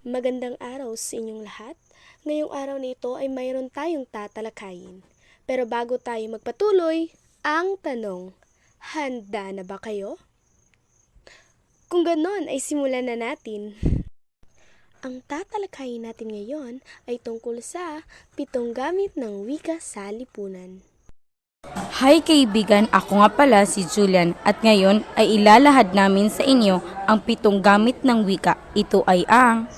Magandang araw sa inyong lahat. Ngayong araw na ito ay mayroon tayong tatalakayin. Pero bago tayo magpatuloy, ang tanong, handa na ba kayo? Kung ganon ay simulan na natin. Ang tatalakayin natin ngayon ay tungkol sa 7 gamit ng wika sa lipunan. Hi kaibigan, ako nga pala si Julian at ngayon ay ilalahad namin sa inyo ang 7 gamit ng wika. Ito ay ang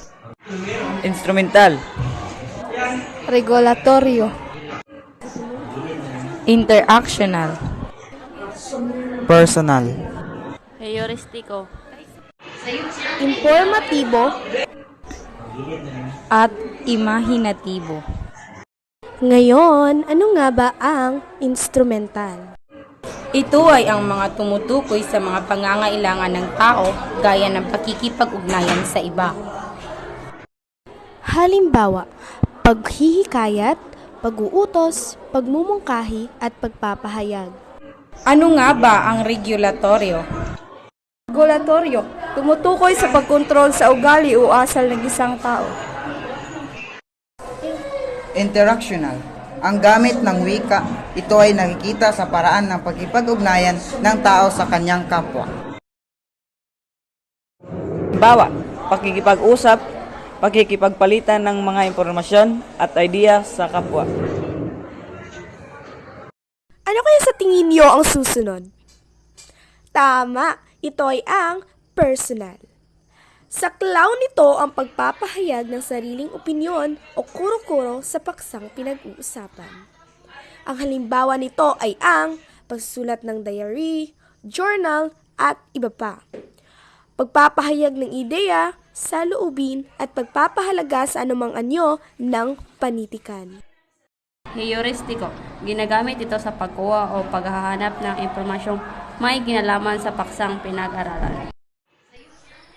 Instrumental, Regulatorio, interactional, personal, Heuristiko, Informatibo. at imahinatibo. Ngayon, ano nga ba ang instrumental? Ito ay ang mga tumutukoy sa mga pangangailangan ng tao gaya ng pakikipag-ugnayan sa iba. Halimbawa, paghihikayat, pag-uutos, pagmumungkahi at pagpapahayag. Ano nga ba ang regulatoryo? regulatorio, tumutukoy sa pagkontrol sa ugali o asal ng isang tao. Interactional. Ang gamit ng wika, ito ay nakikita sa paraan ng pagkipag-ugnayan ng tao sa kanyang kapwa. bawa, pakikipag-usap, pakikipagpalitan ng mga impormasyon at idea sa kapwa. Ano kaya sa tingin niyo ang susunod? Tama, ito ay ang personal. Saklaw nito ang pagpapahayag ng sariling opinyon o kuro-kuro sa paksang pinag-uusapan. Ang halimbawa nito ay ang pagsusulat ng diary, journal at iba pa. Pagpapahayag ng ideya, saloobin at pagpapahalaga sa anumang anyo ng panitikan. Heuristiko, ginagamit ito sa pagkuha o paghahanap ng impormasyong may kinalaman sa paksang pinag-aralan.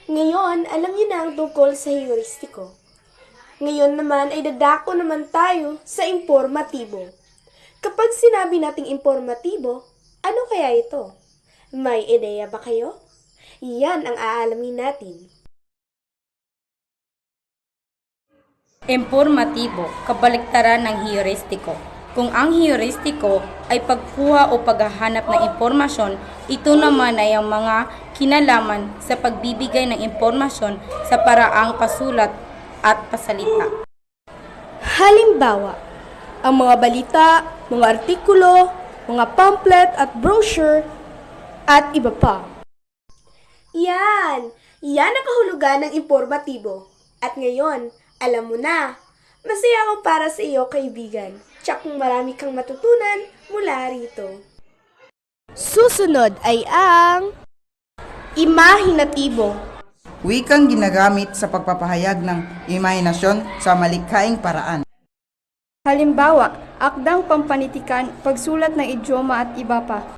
Ngayon, alam niyo na ang tungkol sa heuristiko. Ngayon naman ay dadako naman tayo sa informatibo. Kapag sinabi nating informatibo, ano kaya ito? May ideya ba kayo? Yan ang aalamin natin. Informatibo, kabaliktaran ng heuristiko. Kung ang heuristiko ay pagkuha o paghahanap ng impormasyon, ito naman ay ang mga kinalaman sa pagbibigay ng impormasyon sa paraang pasulat at pasalita. Halimbawa, ang mga balita, mga artikulo, mga pamphlet at brochure, at iba pa. Yan! Yan ang kahulugan ng informatibo. At ngayon, alam mo na, masaya ako para sa iyo, kaibigan. Tsak kung marami kang matutunan mula rito. Susunod ay ang imahinatibo. Wikang ginagamit sa pagpapahayag ng imahinasyon sa malikhaing paraan. Halimbawa, akdang pampanitikan, pagsulat ng idioma at iba pa.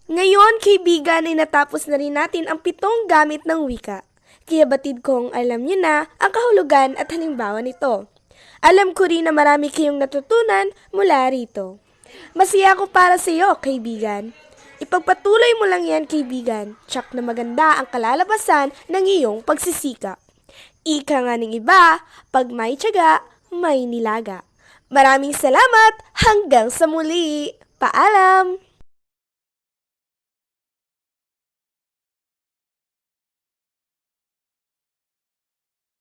Ngayon, kaibigan, ay natapos na rin natin ang 7 gamit ng wika. Kaya batid kong alam niyo na ang kahulugan at halimbawa nito. Alam ko rin na marami kayong natutunan mula rito. Masaya ako para sa iyo, kaibigan. Ipagpatuloy mo lang yan, kaibigan. Tsak na maganda ang kalalabasan ng iyong pagsisikap. Ika nga ng iba, pag may tiyaga, may nilaga. Maraming salamat, hanggang sa muli. Paalam!